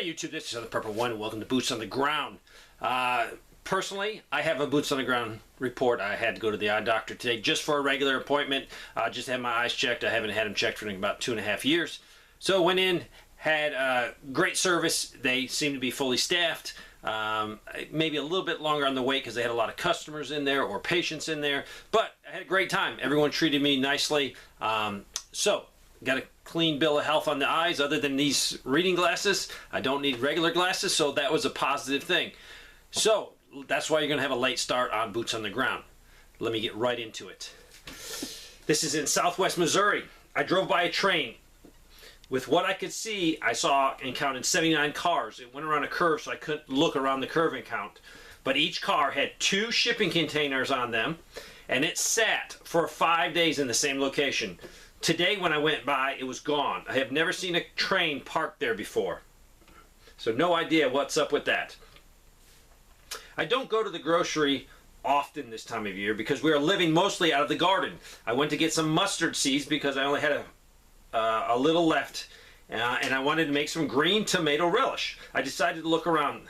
Hey YouTube, this is the Purple One, and welcome to Boots on the Ground. Personally, I have a Boots on the Ground report. I had to go to the eye doctor today just for a regular appointment. Just had my eyes checked. I haven't had them checked for about 2.5 years. So went in, had great service. They seem to be fully staffed. Maybe a little bit longer on the wait because they had a lot of customers in there or patients in there. But I had a great time. Everyone treated me nicely. So got a clean bill of health on the eyes. Other than these reading glasses, I don't need regular glasses, so that was a positive thing. So that's why you're going to have a late start on Boots on the Ground. Let me get right into it. This is in southwest Missouri. I drove by a train. With what I could see, I saw and counted 79 cars. It went around a curve, so I couldn't look around the curve and count. But each car had 2 shipping containers on them, and it sat for 5 days in the same location. Today when I went by, it was gone. I have never seen a train parked there before. So no idea what's up with that. I don't go to the grocery often this time of year because we are living mostly out of the garden. I went to get some mustard seeds because I only had a little left, and I wanted to make some green tomato relish. I decided to look around.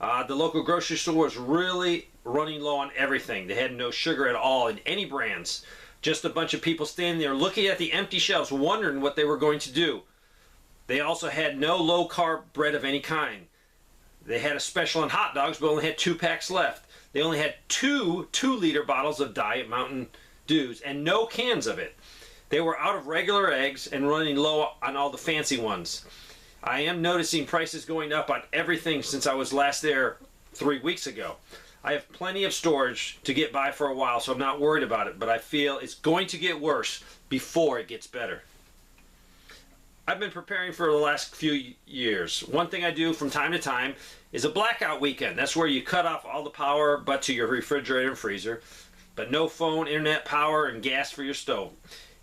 The local grocery store was really running low on everything. They had no sugar at all in any brands. Just a bunch of people standing there looking at the empty shelves, wondering what they were going to do. They also had no low-carb bread of any kind. They had a special on hot dogs, but only had 2 packs left. They only had 2 2-liter bottles of Diet Mountain Dews and no cans of it. They were out of regular eggs and running low on all the fancy ones. I am noticing prices going up on everything since I was last there 3 weeks ago. I have plenty of storage to get by for a while, so I'm not worried about it, but I feel it's going to get worse before it gets better. I've been preparing for the last few years. One thing I do from time to time is a blackout weekend. That's where you cut off all the power but to your refrigerator and freezer, but no phone, internet, power, and gas for your stove.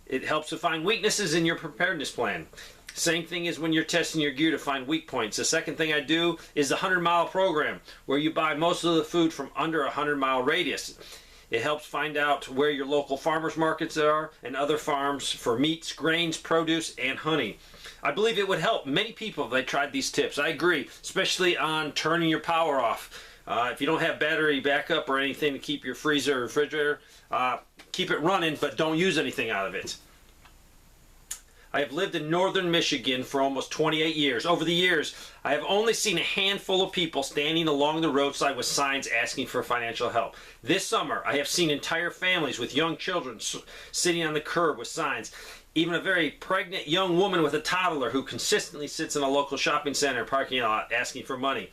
It helps to find weaknesses in your preparedness plan. Same thing as when you're testing your gear to find weak points. The second thing I do is the 100-mile program, where you buy most of the food from under a 100-mile radius. It helps find out where your local farmers markets are and other farms for meats, grains, produce, and honey. I believe it would help many people if they tried these tips. I agree, especially on turning your power off. If you don't have battery backup or anything to keep your freezer or refrigerator, keep it running, but don't use anything out of it. I have lived in northern Michigan for almost 28 years. Over the years, I have only seen a handful of people standing along the roadside with signs asking for financial help. This summer, I have seen entire families with young children sitting on the curb with signs. Even a very pregnant young woman with a toddler who consistently sits in a local shopping center parking lot asking for money.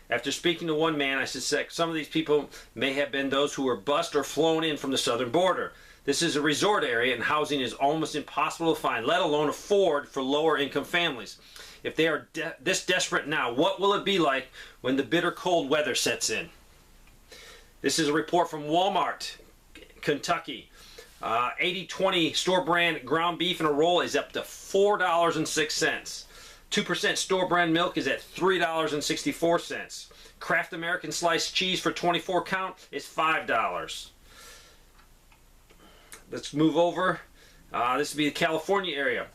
After speaking to one man, I suspect some of these people may have been those who were bused or flown in from the southern border. This is a resort area and housing is almost impossible to find, let alone afford for lower income families. If they are this desperate now, what will it be like when the bitter cold weather sets in? This is a report from Walmart, Kentucky. 80/20 store brand ground beef in a roll is up to $4.06. 2% store brand milk is at $3.64. Kraft American sliced cheese for 24 count is $5. Let's move over. This would be the California area.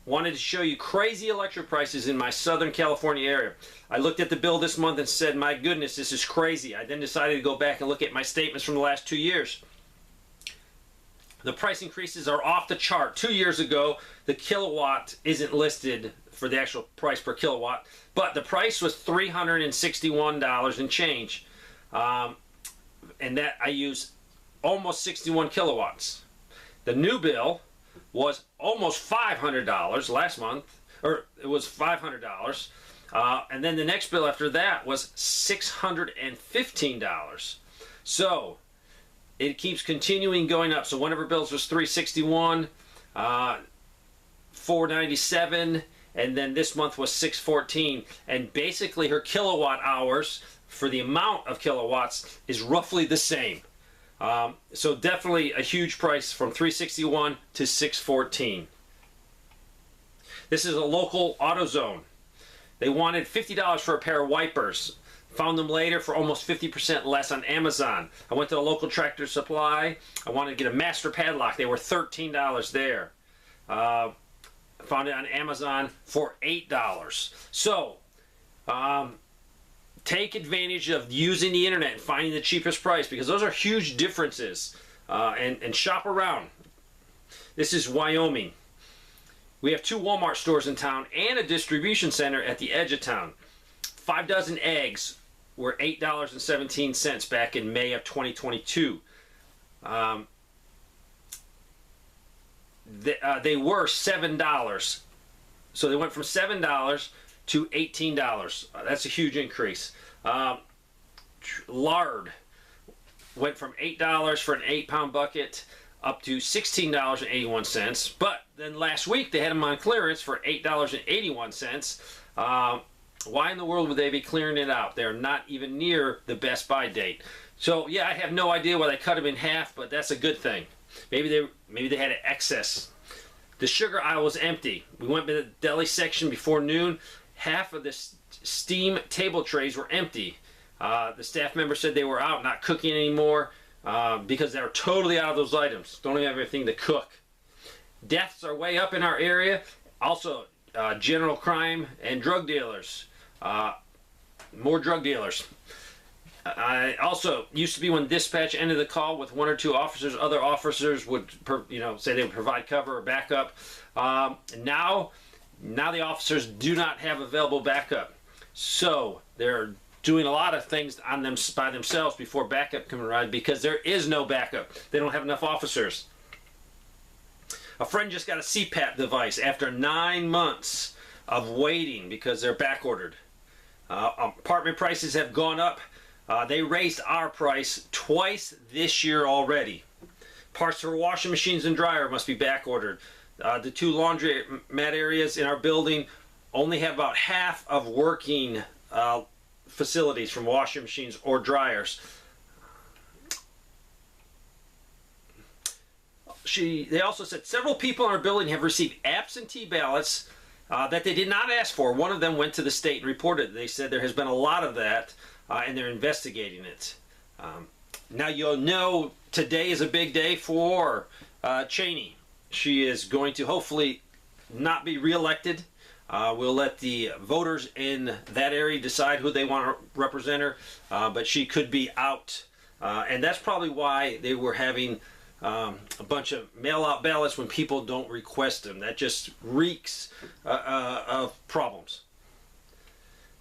Wanted to show you crazy electric prices in my Southern California area. I looked at the bill this month and said, my goodness, this is crazy. I then decided to go back and look at my statements from the last 2 years. The price increases are off the chart. 2 years ago, the kilowatt isn't listed for the actual price per kilowatt, but the price was $361 and change. And that I use almost 61 kilowatts. The new bill was almost $500 last month, or it was $500. And then the next bill after that was $615. So it keeps continuing going up. So one of her bills was $361, $497, and then this month was $614. And basically her kilowatt hours for the amount of kilowatts is roughly the same. So definitely a huge price from $361 to $614. This is a local AutoZone. They wanted $50 for a pair of wipers. Found them later for almost 50% less on Amazon. I went to the local Tractor Supply. I wanted to get a master padlock. They were $13 there. Found it on Amazon for $8. So Take advantage of using the internet and finding the cheapest price, because those are huge differences. And shop around. This is Wyoming. We have 2 Walmart stores in town and a distribution center at the edge of town. 5 dozen eggs were $8.17 back in May of 2022. They were $7. So they went from $7 to $18. That's a huge increase. Lard went from $8 for an 8-pound bucket up to $16.81. But then last week they had them on clearance for $8.81. Why in the world would they be clearing it out? They're not even near the Best Buy date. So yeah, I have no idea why they cut them in half, but that's a good thing. Maybe they had an excess. The sugar aisle was empty. We went to the deli section before noon. Half of the steam table trays were empty. The staff member said they were out, not cooking anymore, because they were totally out of those items. Don't even have anything to cook. Deaths are way up in our area. Also, general crime and drug dealers. More drug dealers. Also, used to be when dispatch ended the call with 1 or 2 officers, other officers would say they would provide cover or backup. Now the officers do not have available backup. So they're doing a lot of things on them by themselves before backup can arrive, because there is no backup. They don't have enough officers. A friend just got a CPAP device after 9 months of waiting because they're back ordered. Apartment prices have gone up. They raised our price twice this year already. Parts for washing machines and dryer must be back ordered. The 2 laundry mat areas in our building only have about half of working facilities from washing machines or dryers. They also said several people in our building have received absentee ballots that they did not ask for. One of them went to the state and reported. They said there has been a lot of that, and they're investigating it. Now you'll know today is a big day for Cheney. She is going to hopefully not be reelected. We'll let the voters in that area decide who they want to represent her, but she could be out. And that's probably why they were having a bunch of mail-out ballots when people don't request them. That just reeks of problems.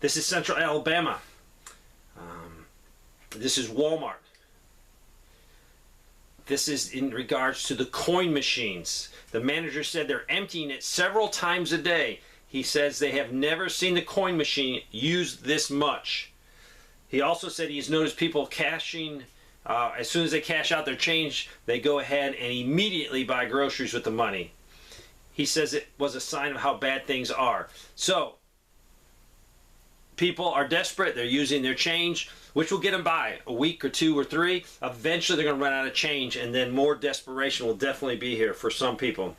This is Central Alabama. This is Walmart. This is in regards to the coin machines. The manager said they're emptying it several times a day. He says they have never seen the coin machine used this much. He also said he's noticed people cashing, as soon as they cash out their change, they go ahead and immediately buy groceries with the money. He says it was a sign of how bad things are. So, people are desperate. They're using their change, which will get them by a week or 2 or 3. Eventually, they're going to run out of change, and then more desperation will definitely be here for some people.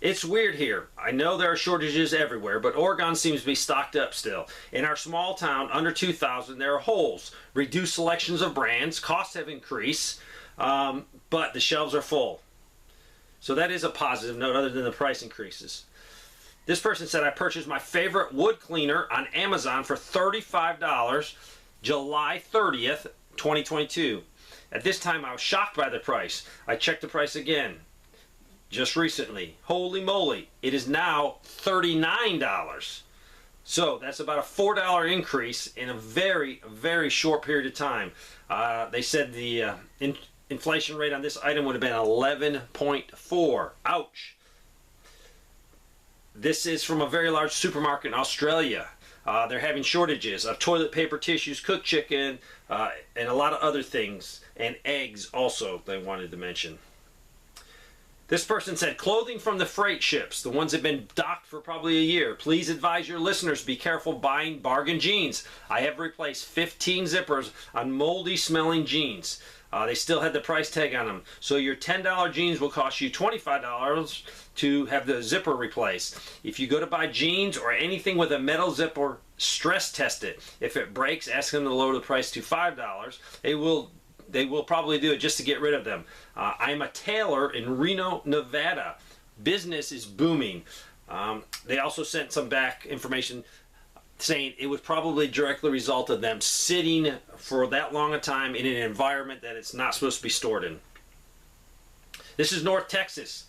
It's weird here. I know there are shortages everywhere, but Oregon seems to be stocked up still. In our small town, under 2,000, there are holes. Reduced selections of brands. Costs have increased, but the shelves are full. So that is a positive note other than the price increases. This person said, I purchased my favorite wood cleaner on Amazon for $35 July 30th, 2022. At this time, I was shocked by the price. I checked the price again just recently. Holy moly, it is now $39. So that's about a $4 increase in a very, very short period of time. They said the inflation rate on this item would have been 11.4. Ouch. This is from a very large supermarket in Australia. They're having shortages of toilet paper, tissues, cooked chicken, and a lot of other things. And eggs also, they wanted to mention. This person said, clothing from the freight ships, the ones that have been docked for probably a year. Please advise your listeners be careful buying bargain jeans. I have replaced 15 zippers on moldy smelling jeans. They still had the price tag on them. So your $10 jeans will cost you $25 to have the zipper replaced. If you go to buy jeans or anything with a metal zipper, stress test it. If it breaks, ask them to lower the price to $5. They will probably do it just to get rid of them. I'm a tailor in Reno, Nevada. Business is booming. They also sent some back information. saying it was probably directly a result of them sitting for that long a time in an environment that it's not supposed to be stored in. This is North Texas.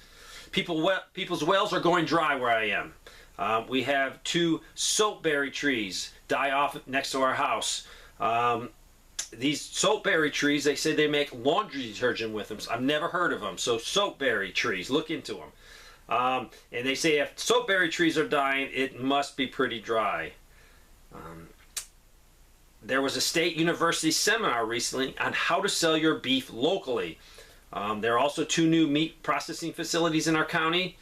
People's wells are going dry where I am. We have 2 soapberry trees die off next to our house. These soapberry trees, they say they make laundry detergent with them. I've never heard of them. So soapberry trees, look into them. And they say if soapberry trees are dying, it must be pretty dry. There was a state university seminar recently on how to sell your beef locally. There are also 2 new meat processing facilities in our county.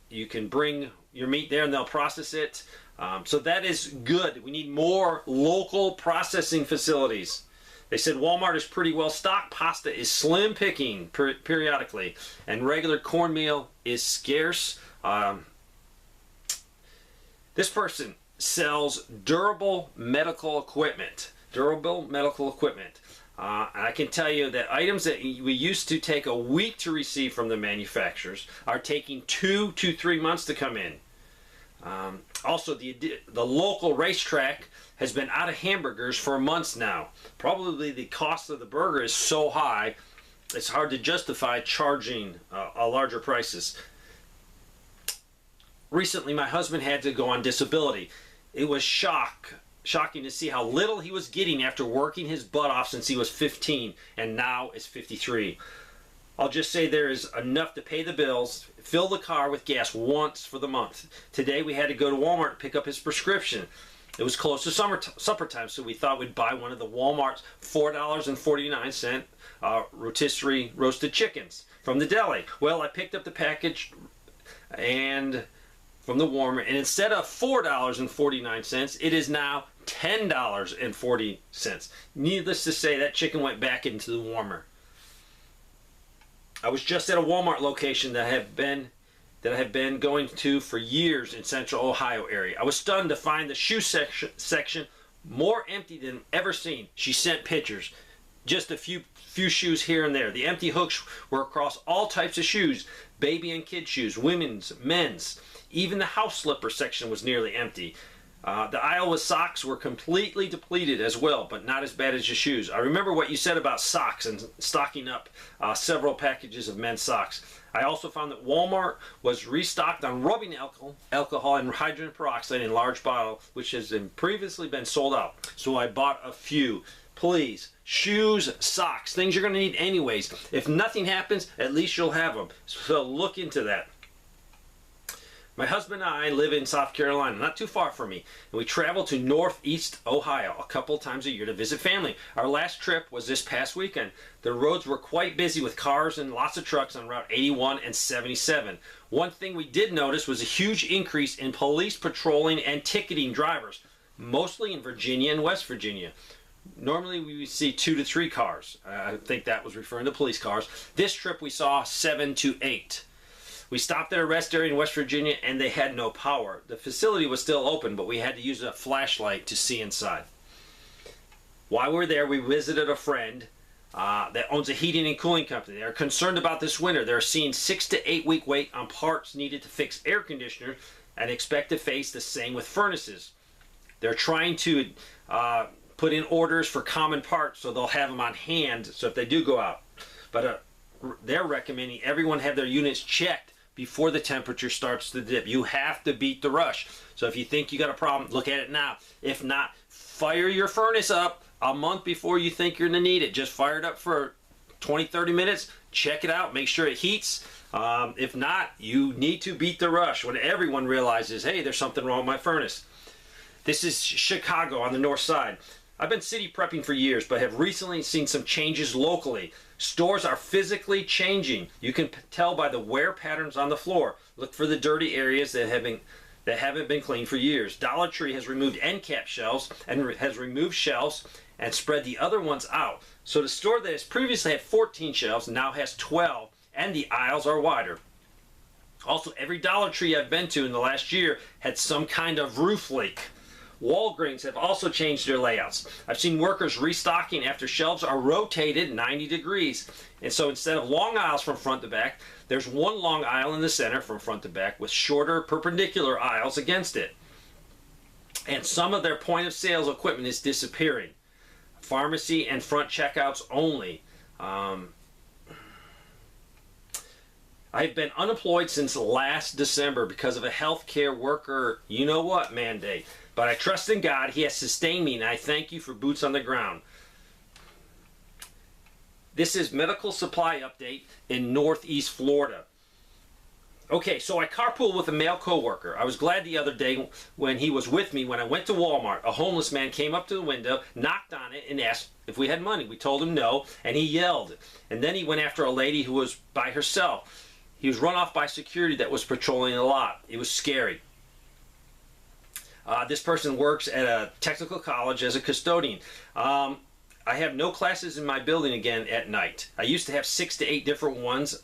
You can bring your meat there and they'll process it. So that is good. We need more local processing facilities. They said Walmart is pretty well stocked. Pasta is slim picking periodically, and regular cornmeal is scarce. This person sells durable medical equipment. And I can tell you that items that we used to take a week to receive from the manufacturers are taking 2 to 3 months to come in. Also, the local racetrack has been out of hamburgers for months now. Probably the cost of the burger is so high, it's hard to justify charging larger prices. Recently, my husband had to go on disability. It was shocking to see how little he was getting after working his butt off since he was 15 and now is 53. I'll just say there is enough to pay the bills, fill the car with gas once for the month. Today we had to go to Walmart to pick up his prescription. It was close to supper time, so we thought we'd buy one of the Walmart's $4.49 rotisserie roasted chickens from the deli. Well, I picked up the package and from the warmer, and instead of $4.49, it is now $10.40. Needless to say, that chicken went back into the warmer. I was just at a Walmart location that I have been going to for years in Central Ohio area. I was stunned to find the shoe section more empty than ever seen. She sent pictures, just a few shoes here and there. The empty hooks were across all types of shoes, baby and kid shoes, women's, men's. Even the house slipper section was nearly empty. The aisle with socks were completely depleted as well, but not as bad as your shoes. I remember what you said about socks and stocking up several packages of men's socks. I also found that Walmart was restocked on rubbing alcohol and hydrogen peroxide in large bottles, which has previously been sold out. So I bought a few. Please, shoes, socks, things you're going to need anyways. If nothing happens, at least you'll have them. So look into that. My husband and I live in South Carolina, not too far from me, and we travel to Northeast Ohio a couple times a year to visit family. Our last trip was this past weekend. The roads were quite busy with cars and lots of trucks on Route 81 and 77. One thing we did notice was a huge increase in police patrolling and ticketing drivers, mostly in Virginia and West Virginia. Normally we would see 2 to 3 cars. I think that was referring to police cars. This trip we saw 7 to 8. We stopped at a rest area in West Virginia and they had no power. The facility was still open, but we had to use a flashlight to see inside. While we were there, we visited a friend that owns a heating and cooling company. They're concerned about this winter. They're seeing 6 to 8 week wait on parts needed to fix air conditioners and expect to face the same with furnaces. They're trying to put in orders for common parts so they'll have them on hand so if they do go out. But they're recommending everyone have their units checked before the temperature starts to dip. You have to beat the rush. So if you think you got a problem, look at it now. If not, fire your furnace up a month before you think you're going to need it. Just fire it up for 20-30 minutes, check it out, make sure it heats. If not, you need to beat the rush when everyone realizes, hey, there's something wrong with my furnace. This is Chicago on the north side. I've been city prepping for years, but have recently seen some changes locally. Stores are physically changing. You can tell by the wear patterns on the floor. Look for the dirty areas that haven't been cleaned for years. Dollar Tree has removed end cap shelves and has removed shelves and spread the other ones out. So the store that has previously had 14 shelves now has 12, and the aisles are wider. Also, every Dollar Tree I've been to in the last year had some kind of roof leak. Walgreens have also changed their layouts. I've seen workers restocking after shelves are rotated 90 degrees. And so instead of long aisles from front to back, there's one long aisle in the center from front to back with shorter perpendicular aisles against it. and some of their point of sales equipment is disappearing. Pharmacy and front checkouts only. I've been unemployed since last December because of a healthcare worker, you know what, mandate. But I trust in God. He has sustained me, and I thank you for boots on the ground. This is medical supply update in Northeast Florida. Okay, so I carpool with a male coworker. I was glad the other day when he was with me when I went to Walmart. A homeless man came up to the window, knocked on it, and asked if we had money. We told him no, and he yelled. And then he went after a lady who was by herself. He was run off by security that was patrolling the lot. It was scary. This person works at a technical college as a custodian. I have no classes in my building again at night. I used to have 6 to 8 different ones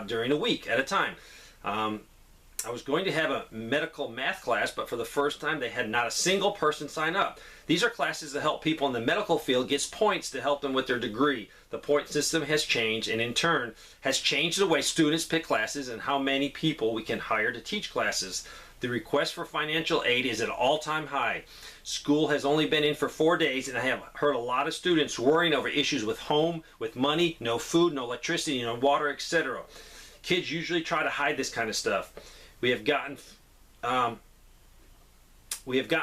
during a week at a time. I was going to have a medical math class, but for the first time they had not a single person sign up. These are classes that help people in the medical field get points to help them with their degree. The point system has changed, and in turn has changed the way students pick classes and how many people we can hire to teach classes. The request for financial aid is at an all-time high. School has only been in for 4 days, and I have heard a lot of students worrying over issues with home, with money, no food, no electricity, no water, etc. Kids usually try to hide this kind of stuff. We have gotten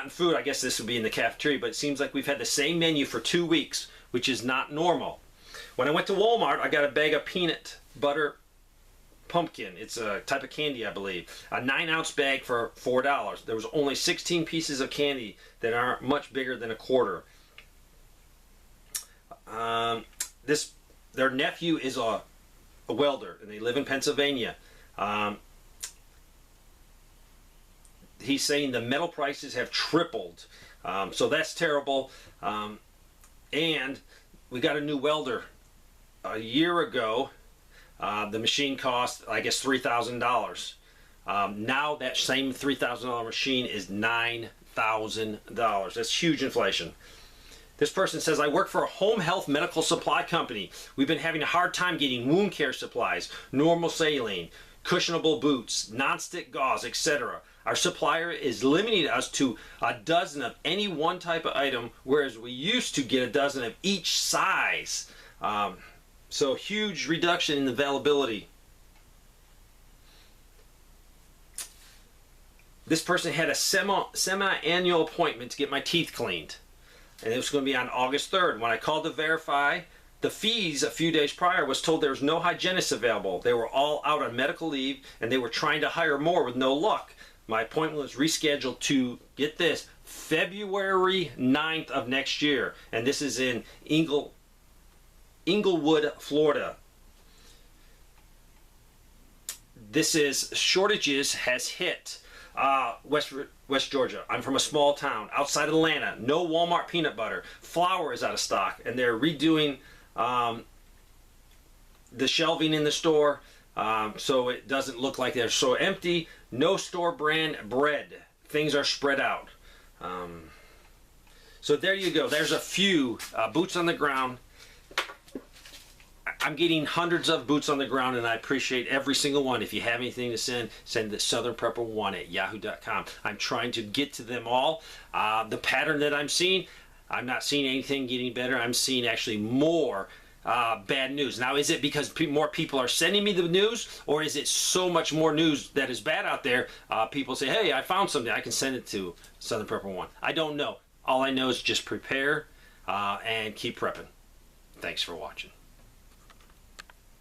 food. I guess this would be in the cafeteria, but it seems like we've had the same menu for 2 weeks, which is not normal. When I went to Walmart, I got a bag of peanut butter pumpkin. It's a type of candy, I believe. A 9-ounce bag for $4. There was only 16 pieces of candy that aren't much bigger than a quarter. Their nephew is a welder, and they live in Pennsylvania. He's saying the metal prices have tripled, so that's terrible. And we got a new welder a year ago. The machine cost, I guess, $3,000. Now that same $3,000 machine is $9,000. That's huge inflation. This person says, I work for a home health medical supply company. We've been having a hard time getting wound care supplies, normal saline, cushionable boots, nonstick gauze, etc. Our supplier is limiting us to a dozen of any one type of item, whereas we used to get a dozen of each size. So huge reduction in availability. This person had a semi-annual appointment to get my teeth cleaned. And it was going to be on August 3rd. When I called to verify the fees a few days prior, was told there was no hygienist available. They were all out on medical leave, and they were trying to hire more with no luck. My appointment was rescheduled to, get this, February 9th of next year. And this is in Inglewood, Florida. This is shortages has hit West Georgia. I'm from a small town outside of Atlanta. No Walmart peanut butter. Flour is out of stock, and they're redoing the shelving in the store, so it doesn't look like they're so empty. No store brand bread. Things are spread out. So there you go. There's a few boots on the ground. I'm getting hundreds of boots on the ground, and I appreciate every single one. If you have anything to send to southernprepper1@yahoo.com. I'm trying to get to them all. The pattern that I'm seeing, I'm not seeing anything getting better. I'm seeing actually more bad news. Now, is it because more people are sending me the news, or is it so much more news that is bad out there? People say, hey, I found something. I can send it to Southern Prepper 1. I don't know. All I know is just prepare and keep prepping. Thanks for watching.